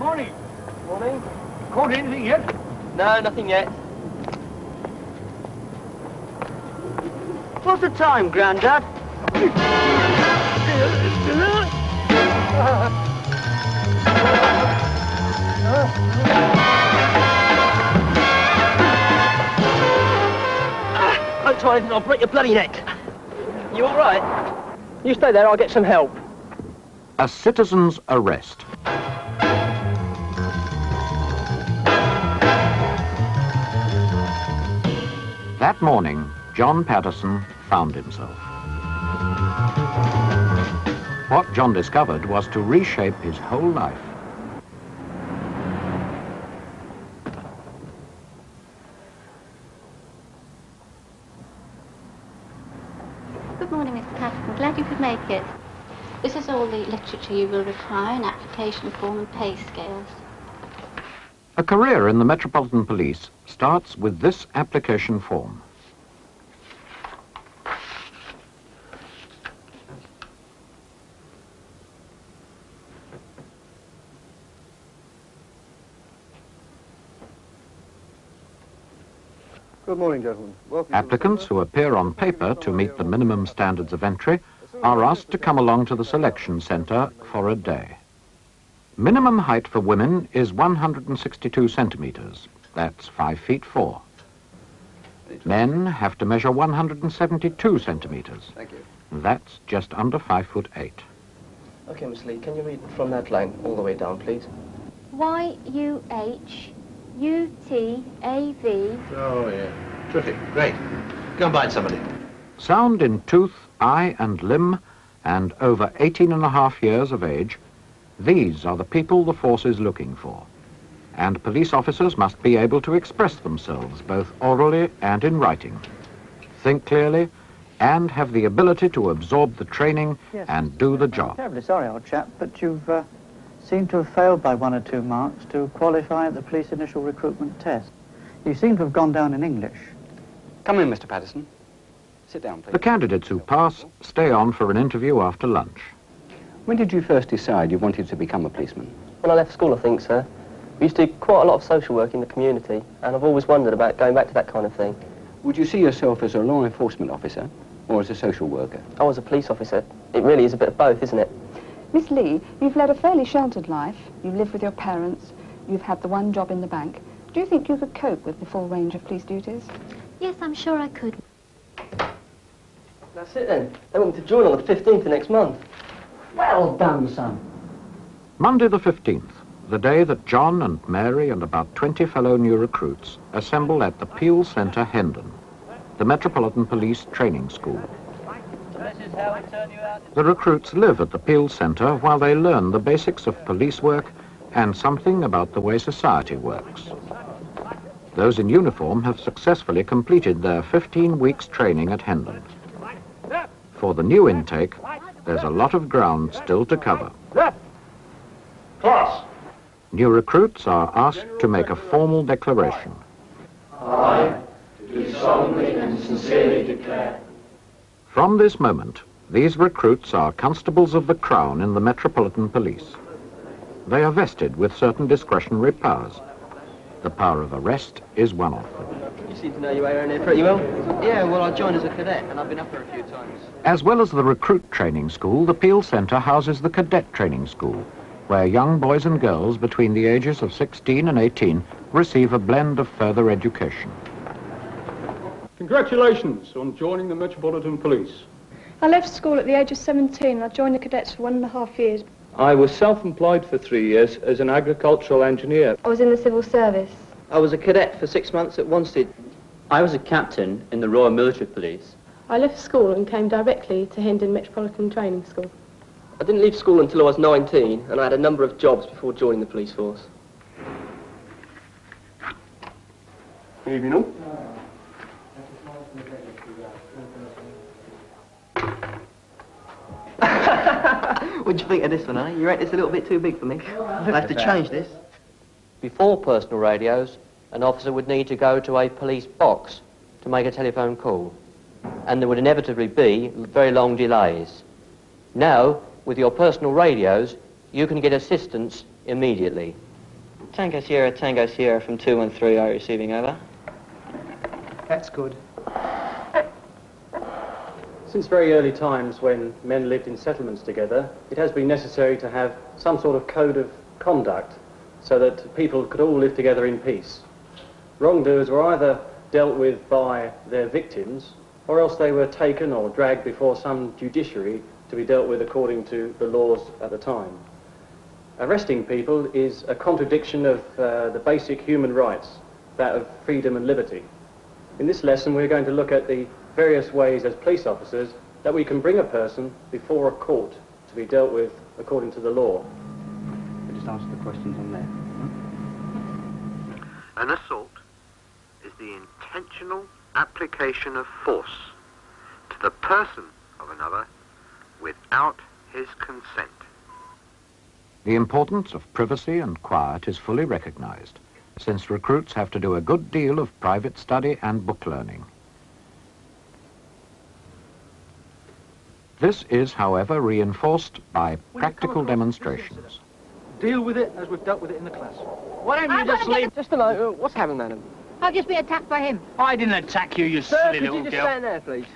Morning. Morning. Caught anything yet? No, nothing yet. What's the time, Grandad? Don't try anything, I'll break your bloody neck. You all right? You stay there, I'll get some help. A citizen's arrest. That morning, John Paterson found himself. What John discovered was to reshape his whole life. Good morning, Mr. Paterson. Glad you could make it. This is all the literature you will require, an application form and pay scales. A career in the Metropolitan Police starts with this application form. Good morning, gentlemen. Welcome. Applicants who appear on paper to meet the minimum standards of entry are asked to come along to the selection centre for a day. Minimum height for women is 162 centimetres. That's 5 feet 4. Men have to measure 172 centimetres. Thank you. That's just under 5 foot 8. Okay, Miss Lee, can you read from that line all the way down, please? Y-U-H-U-T-A-V. Oh, yeah. Terrific. Great. Go and bind somebody. Sound in tooth, eye and limb, and over 18.5 years of age, these are the people the force is looking for. And police officers must be able to express themselves both orally and in writing, think clearly, and have the ability to absorb the training and do the job. I'm terribly sorry, old chap, but you've seemed to have failed by 1 or 2 marks to qualify at the police initial recruitment test. You seem to have gone down in English. Come in, Mr. Paterson. Sit down, please. The candidates who pass stay on for an interview after lunch. When did you first decide you wanted to become a policeman? When I left school, I think, sir. We used to do quite a lot of social work in the community, and I've always wondered about going back to that kind of thing. Would you see yourself as a law enforcement officer or as a social worker? I was a police officer. It really is a bit of both, isn't it? Miss Lee, you've led a fairly sheltered life. You live with your parents. You've had the one job in the bank. Do you think you could cope with the full range of police duties? Yes, I'm sure I could. That's it then. They want me to join on the 15th of next month. Well done, son. Monday the 15th, the day that John and Mary and about 20 fellow new recruits assemble at the Peel Centre, Hendon, the Metropolitan Police Training School. The recruits live at the Peel Centre while they learn the basics of police work and something about the way society works. Those in uniform have successfully completed their 15 weeks training at Hendon. For the new intake, there's a lot of ground still to cover. Class. New recruits are asked to make a formal declaration. I do solemnly and sincerely declare. From this moment, these recruits are constables of the Crown in the Metropolitan Police. They are vested with certain discretionary powers. The power of arrest is one of them. You seem to know your way around here pretty well. Yeah, well, I joined as a cadet, and I've been up there a few times. As well as the recruit training school, the Peel Centre houses the cadet training school, where young boys and girls between the ages of 16 and 18 receive a blend of further education. Congratulations on joining the Metropolitan Police. I left school at the age of 17 and I joined the cadets for 1.5 years. I was self-employed for 3 years as an agricultural engineer. I was in the civil service. I was a cadet for 6 months at Wanstead. I was a captain in the Royal Military Police. I left school and came directly to Hendon Metropolitan Training School. I didn't leave school until I was 19, and I had a number of jobs before joining the police force. Good evening, all. What do you think of this one, eh? You reckon it's a little bit too big for me? I'll have to change this. Before personal radios, an officer would need to go to a police box to make a telephone call, and there would inevitably be very long delays. Now, with your personal radios, you can get assistance immediately. Tango Sierra from 213, are receiving over. That's good. Since very early times when men lived in settlements together, it has been necessary to have some sort of code of conduct so that people could all live together in peace. Wrongdoers were either dealt with by their victims, or else they were taken or dragged before some judiciary to be dealt with according to the laws at the time. Arresting people is a contradiction of the basic human rights, that of freedom and liberty. In this lesson, we're going to look at the various ways as police officers that we can bring a person before a court to be dealt with according to the law. We'll just answer the questions on there. An assault is the intentional application of force to the person of another without his consent. The importance of privacy and quiet is fully recognized, since recruits have to do a good deal of private study and book learning. This is, however, reinforced by practical demonstrations. Deal with it as we've dealt with it in the class. Why don't you just leave? Just a moment. What's happened, madam? I've just been attacked by him. I didn't attack you, you Sir, silly could little you just girl. stand there, please?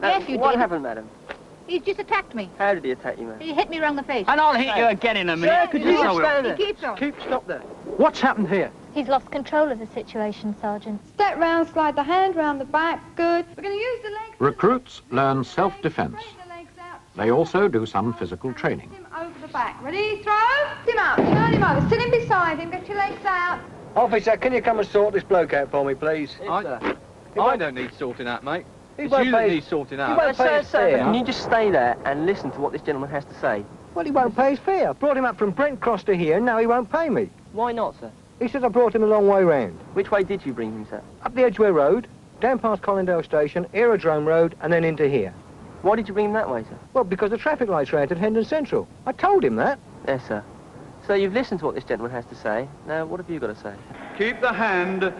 Yes, you What did. happened, madam? He's just attacked me. How did he attack you, madam? He hit me round the face. And I'll hit you again in a minute. Sir, could you just stand there? He keeps on. Stop there. What's happened here? He's lost control of the situation, Sergeant. Step round, slide the hand round the back. Good. We're going to use the legs. Recruits learn self-defense. They also do some physical training. Him over the back. Ready? Throw. Him up. Turn him over. Sit him beside him. Get your legs out. Officer, can you come and sort this bloke out for me, please? Yes, I don't need sorting out, mate. It's won't you that pay- needs sorting out. He won't pay his fare. Can you just stay there and listen to what this gentleman has to say? Well, he won't pay his fare. I brought him up from Brent Cross to here, and now he won't pay me. Why not, sir? He says I brought him a long way round. Which way did you bring him, sir? Up the Edgware Road, down past Collindale Station, Aerodrome Road, and then into here. Why did you bring him that way, sir? Well, because the traffic lights are out at Hendon Central. I told him that. Yes, sir. So you've listened to what this gentleman has to say. Now, what have you got to say? Keep the hand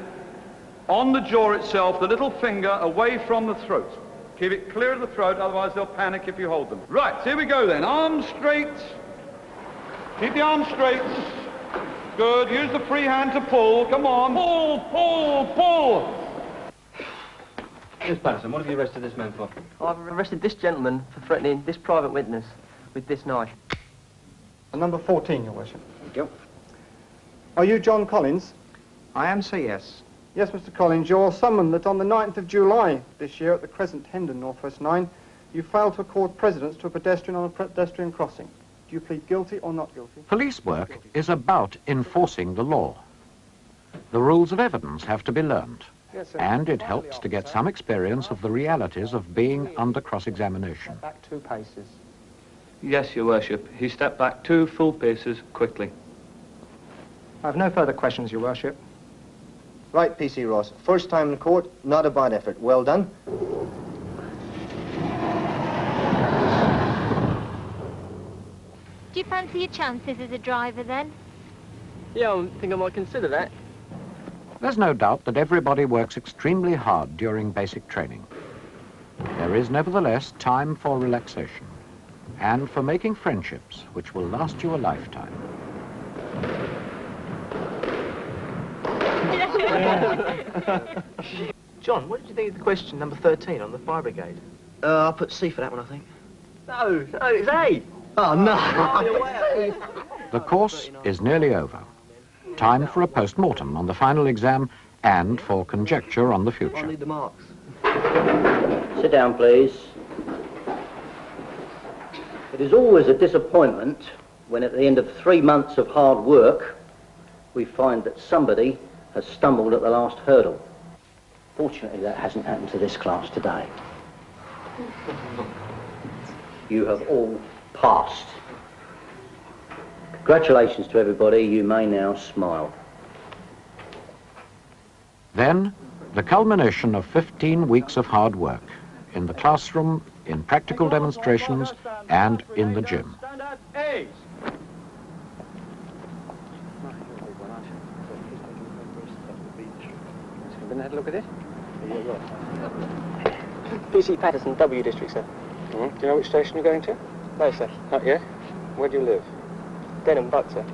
on the jaw itself, the little finger away from the throat. Keep it clear of the throat, otherwise they'll panic if you hold them. Right, here we go then. Arms straight. Keep the arms straight. Good. Use the free hand to pull. Come on. Pull, pull, pull. Miss Paterson, what have you arrested this man for? I've arrested this gentleman for threatening this private witness with this knife. Number 14, Your Worship. Thank you. Are you John Collins? I am, sir, yes. Yes, Mr. Collins, you're summoned that on the 9th of July this year at the Crescent Hendon, Northwest 9, you failed to accord precedence to a pedestrian on a pedestrian crossing. Do you plead guilty or not guilty? Police work is about enforcing the law. The rules of evidence have to be learned, and it helps to get some experience of the realities of being under cross-examination. Back 2 paces. Yes, Your Worship. He stepped back 2 full paces quickly. I have no further questions, Your Worship. Right, P.C. Ross. First time in court, not a bad effort. Well done. Do you fancy your chances as a driver, then? Yeah, I think I might consider that. There's no doubt that everybody works extremely hard during basic training. There is nevertheless time for relaxation and for making friendships which will last you a lifetime. John, what did you think of the question number 13 on the fire brigade? I'll put C for that one, I think. No, it's A. Oh, no. The course is nearly over. Time for a post-mortem on the final exam and for conjecture on the future. I'll need the marks. Sit down, please. It is always a disappointment when at the end of 3 months of hard work we find that somebody has stumbled at the last hurdle. Fortunately, that hasn't happened to this class today. You have all passed. Congratulations to everybody. You may now smile. Then, the culmination of 15 weeks of hard work in the classroom, in practical demonstrations, and in the gym. Stand up. A's. Been had a look at it? P.C. Paterson, W District, sir. Do you know which station you're going to? No, sir. Not yet. Where do you live? Denham, Buck, sir.